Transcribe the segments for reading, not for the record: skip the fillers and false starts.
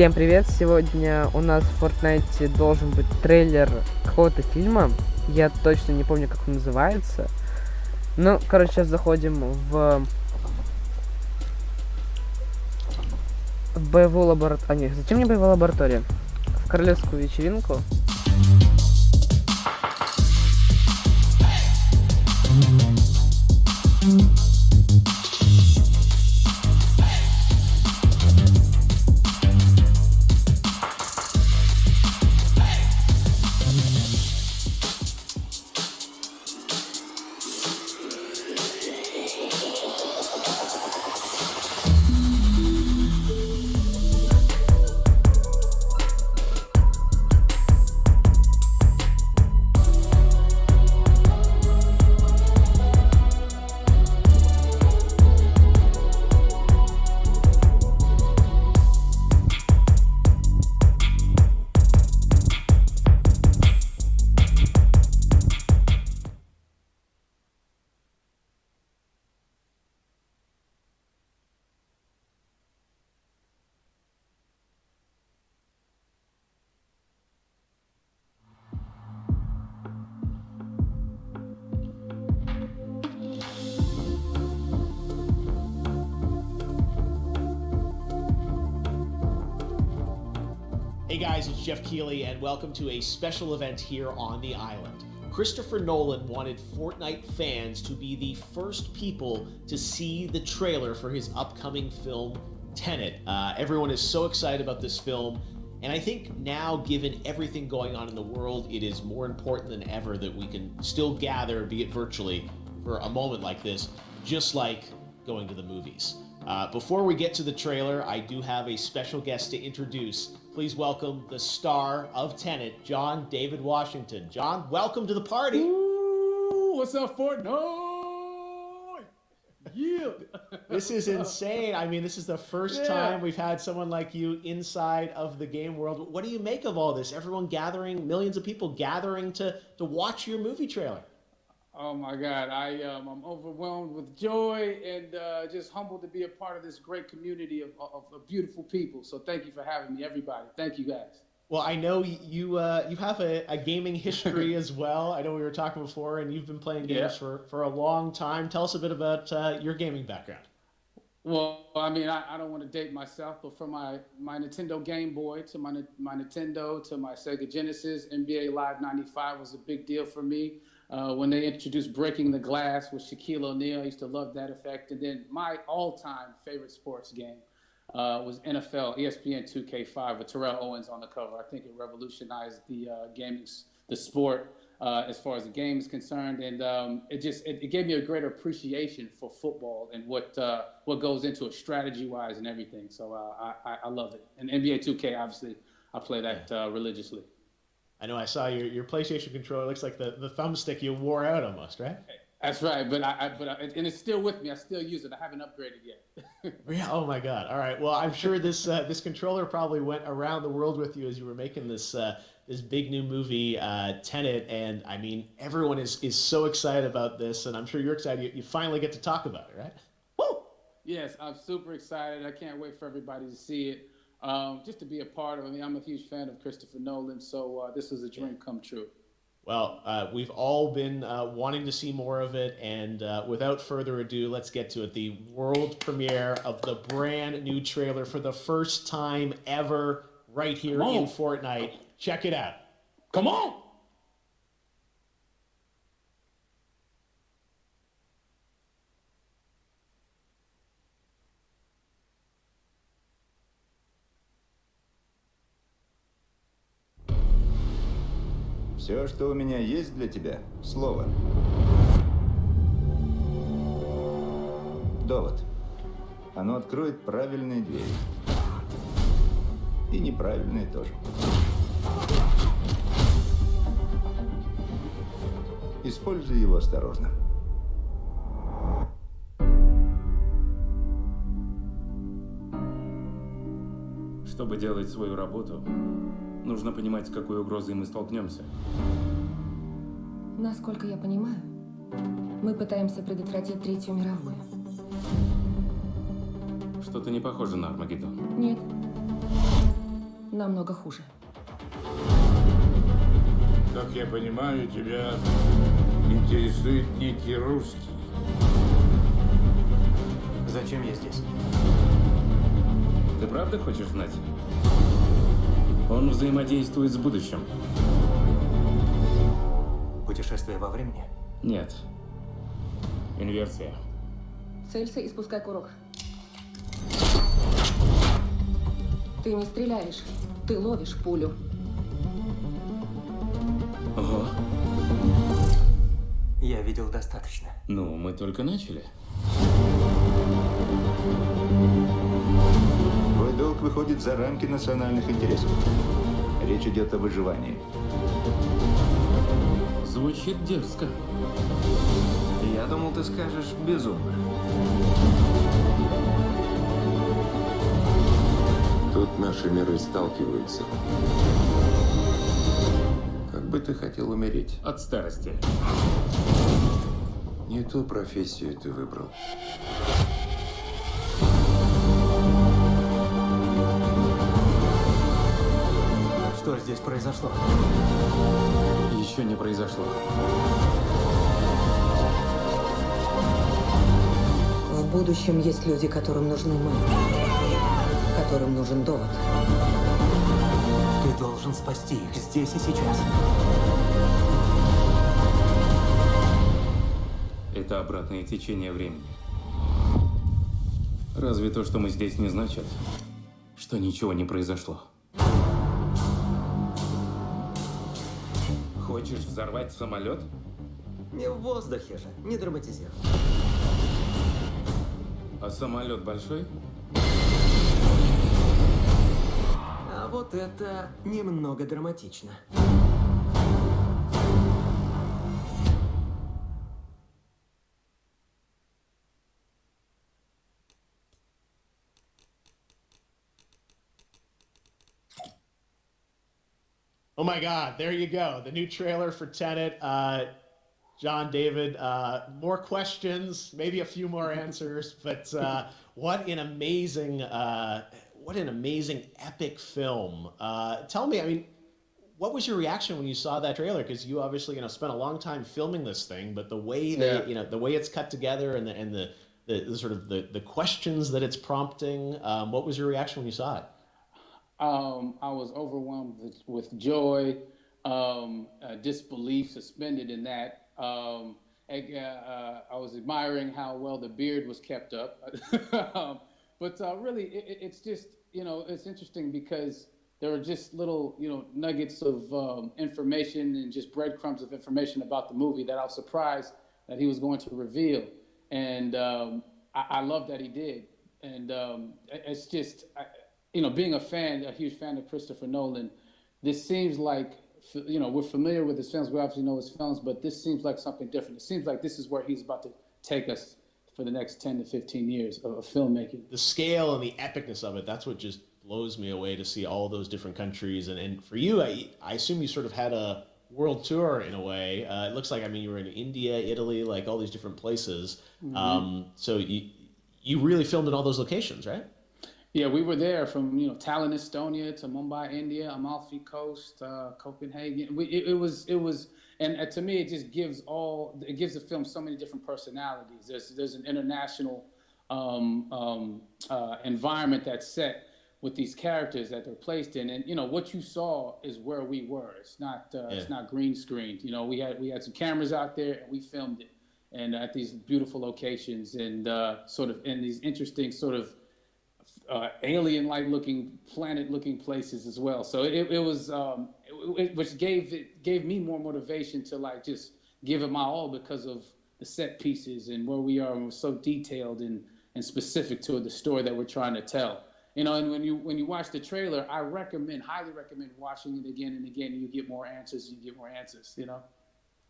Всем привет! Сегодня у нас в фортнайте должен быть трейлер какого-то фильма. Я точно не помню, как он называется. Ну, короче, сейчас заходим в боевую лабораторию. А, нет, зачем мне боевая лаборатория? В королевскую вечеринку. Hey guys, it's Jeff Keighley, and welcome to a special event here on the island. Christopher Nolan wanted Fortnite fans to be the first people to see the trailer for his upcoming film, Tenet. Everyone is so excited about this film, and I think now, given everything going on in the world, it is more important than ever that we can still gather, be it virtually, for a moment like this, just like going to the movies. Before we get to the trailer, I do have a special guest to introduce. Please welcome the star of Tenet, John David Washington. John, welcome to the party. Ooh, what's up, Fortnite? Yeah. This is insane. I mean, this is the first time we've had someone like you inside of the game world. What do you make of all this? Everyone gathering, millions of people gathering to watch your movie trailer. Oh my God, I'm overwhelmed with joy and just humbled to be a part of this great community of beautiful people. So thank you for having me, everybody. Thank you, guys. Well, I know you have a gaming history as well. I know we were talking before, and you've been playing games for a long time. Tell us a bit about your gaming background. Well, I mean, I don't want to date myself, but from my Nintendo Game Boy to my Nintendo to my Sega Genesis, NBA Live 95 was a big deal for me. When they introduced Breaking the Glass with Shaquille O'Neal, I used to love that effect. And then my all-time favorite sports game was NFL ESPN 2K5 with Terrell Owens on the cover. I think it revolutionized the sport as far as the game is concerned, and it gave me a greater appreciation for football and what goes into it strategy-wise and everything. So I love it. And NBA 2K, obviously, I play that religiously. I know I saw your PlayStation controller. It looks like the thumbstick you wore out almost, right? That's right, but and it's still with me. I still use it. I haven't upgraded yet. Yeah. Oh my God. All right. Well, I'm sure this controller probably went around the world with you as you were making this big new movie, Tenet, and I mean everyone is so excited about this, and I'm sure you're excited. You finally get to talk about it, right? Woo! Yes, I'm super excited. I can't wait for everybody to see it. Just to be a part of it. I mean, I'm a huge fan of Christopher Nolan, so this is a dream come true. Well, we've all been wanting to see more of it, and without further ado, let's get to it. The world premiere of the brand new trailer for the first time ever right here in Fortnite. Check it out. Come on! Все, что у меня есть для тебя, слово. Довод. Оно откроет правильные двери. И неправильные тоже. Используй его осторожно. Чтобы делать свою работу, нужно понимать, с какой угрозой мы столкнемся. Насколько я понимаю, мы пытаемся предотвратить Третью мировую. Что-то не похоже на Армагеддон. Нет. намного хуже. Как я понимаю, тебя интересует некий русский. Зачем я здесь? Ты правда хочешь знать? Он взаимодействует с будущим. Путешествие во времени? Нет. Инверсия. Целься и спускай курок. Ты не стреляешь, ты ловишь пулю. Ого. Я видел достаточно. Ну, мы только начали. Твой долг выходит за рамки национальных интересов. Речь идет о выживании. Звучит дерзко. Я думал, ты скажешь безумно. Тут наши миры сталкиваются. Как бы ты хотел умереть? От старости. Не ту профессию ты выбрал. Что здесь произошло? Еще не произошло. В будущем есть люди, которым нужны мы. Которым нужен довод. Ты должен спасти их здесь и сейчас. Это обратное течение времени. Разве то, что мы здесь, не значит, что ничего не произошло? Хочешь взорвать самолет? Не в воздухе же, не драматизируй. А самолет большой? А вот это немного драматично. Oh my God, there you go. The new trailer for Tenet. John, David, more questions, maybe a few more answers, but what an amazing epic film. Tell me, I mean, what was your reaction when you saw that trailer? Because you obviously, spent a long time filming this thing, but the way the way it's cut together and the sort of the questions that it's prompting, what was your reaction when you saw it? I was overwhelmed with joy, disbelief suspended in that. I was admiring how well the beard was kept up. But really, it's just, it's interesting because there are just little, nuggets of information and just breadcrumbs of information about the movie that I was surprised that he was going to reveal. And I love that he did. And it's just... being a huge fan of Christopher Nolan, this seems like, we're familiar with his films, we obviously know his films, but this seems like something different. It seems like this is where he's about to take us for the next 10 to 15 years of filmmaking. The scale and the epicness of it, that's what just blows me away to see all those different countries. And for you, I assume you sort of had a world tour in a way. It looks like, you were in India, Italy, like all these different places. Mm-hmm. So you really filmed in all those locations, right? Yeah, we were there from Tallinn, Estonia, to Mumbai, India, Amalfi Coast, Copenhagen. It was, and to me, it just gives the film so many different personalities. There's an international environment that's set with these characters that they're placed in, and what you saw is where we were. It's not green screened. We had some cameras out there and we filmed it, and at these beautiful locations and sort of in these interesting sort of alien-like looking, planet-looking places as well. So it was, which gave me more motivation to just give it my all because of the set pieces and where we are, and we're so detailed and specific to the story that we're trying to tell. And when you watch the trailer, I highly recommend watching it again and again. You get more answers.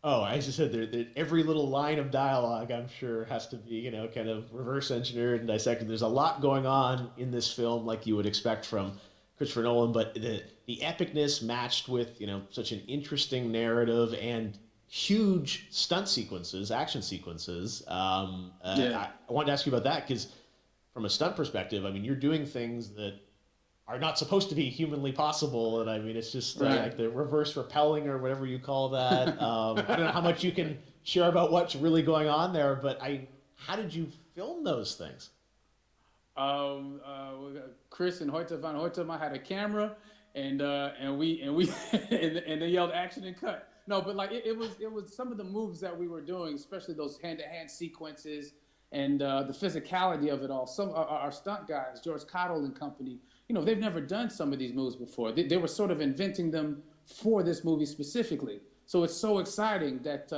Oh, as you said, every little line of dialogue, I'm sure, has to be, kind of reverse engineered and dissected. There's a lot going on in this film, like you would expect from Christopher Nolan, but the epicness matched with, such an interesting narrative and huge stunt sequences, action sequences. I wanted to ask you about that because from a stunt perspective, you're doing things that are not supposed to be humanly possible. And I mean, it's just like the reverse repelling or whatever you call that. I don't know how much you can share about what's really going on there, but how did you film those things? Chris and Hoyte van Hoytema had a camera, and they yelled action and cut. No, but like it was some of the moves that we were doing, especially those hand-to-hand sequences and the physicality of it all. Some our stunt guys, George Cottle and company, you know, they've never done some of these moves before. They were sort of inventing them for this movie specifically. So it's so exciting that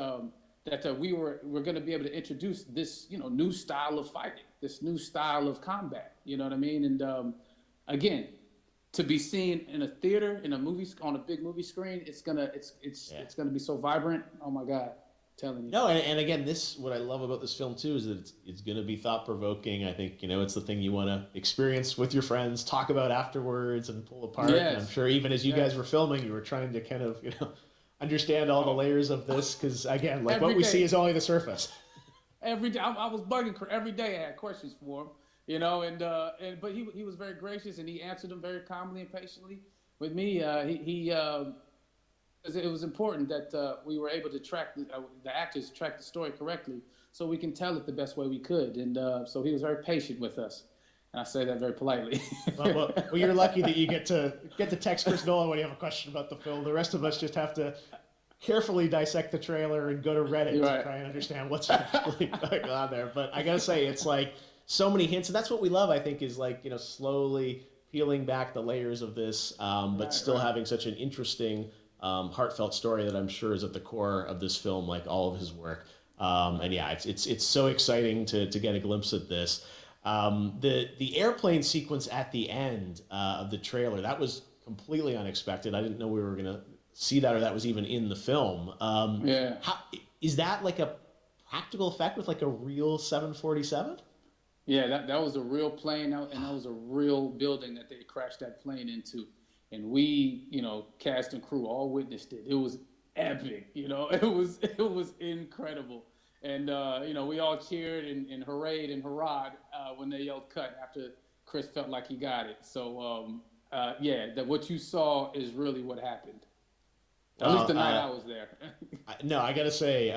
we're going to be able to introduce this, you know, new style of fighting, this new style of combat. You know what I mean? And again, to be seen in a theater, in a movie, on a big movie screen, it's gonna be so vibrant. Oh my God, I'm telling you. No, and again, what I love about this film too is that it's gonna be thought provoking. I think, you know, it's the thing you want to experience with your friends, talk about afterwards, and pull apart. Yes. And I'm sure even as you guys were filming, you were trying to kind of, you know, understand all the layers of this, because again, like what we see is only the surface. Every day, I was bugging every day. I had questions for him. You know, but he was very gracious, and he answered them very calmly and patiently. With me, it was important that we were able to track the actors track the story correctly, so we can tell it the best way we could. And so he was very patient with us, and I say that very politely. well, you're lucky that you get to text Chris Nolan when you have a question about the film. The rest of us just have to carefully dissect the trailer and go to Reddit to try and understand what's actually going on there. But I gotta say, it's like so many hints, and that's what we love, I think, is like, you know, slowly peeling back the layers of this, but still having such an interesting, heartfelt story that I'm sure is at the core of this film, like all of his work. And yeah, it's so exciting to get a glimpse at this. The airplane sequence at the end of the trailer, that was completely unexpected. I didn't know we were gonna see that, or that was even in the film. Is that like a practical effect with like a real 747? Yeah, that was a real plane, and that was a real building that they crashed that plane into. And we, you know, cast and crew all witnessed it. It was epic, you know. It was incredible. And, you know, we all cheered and hurrayed and hurrahed when they yelled cut after Chris felt like he got it. So, yeah, that what you saw is really what happened. At least the night I was there. No, I gotta say,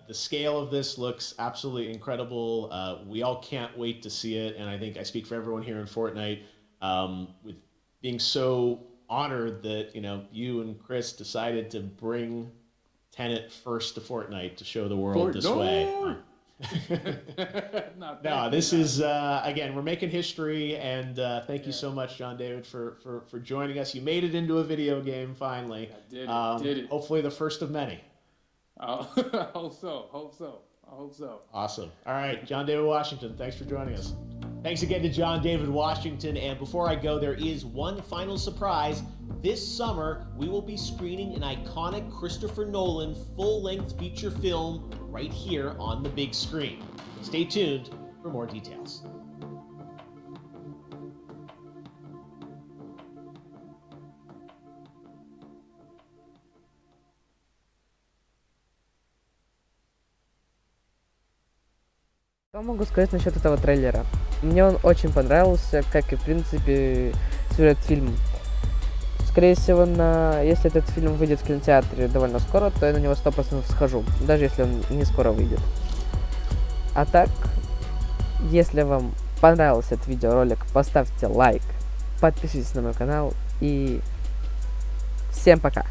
the scale of this looks absolutely incredible. We all can't wait to see it, and I think I speak for everyone here in Fortnite, with being so honored that, you know, you and Chris decided to bring Tenet first to Fortnite to show the world this way. No, this is again, we're making history, and thank you so much, John David, for joining us. You made it into a video game finally. I did it. Hopefully the first of many. I hope so. Awesome. All right, John David Washington, thanks for joining us. Thanks again to John David Washington. And before I go, there is one final surprise. This summer, we will be screening an iconic Christopher Nolan full-length feature film right here on the big screen. Stay tuned for more details. Что могу сказать насчет этого трейлера? Мне он очень понравился, как и, в принципе, сюжет фильма. Скорее всего, если этот фильм выйдет в кинотеатре довольно скоро, то я на него 100% схожу, даже если он не скоро выйдет. А так, если вам понравился этот видеоролик, поставьте лайк, подпишитесь на мой канал и всем пока!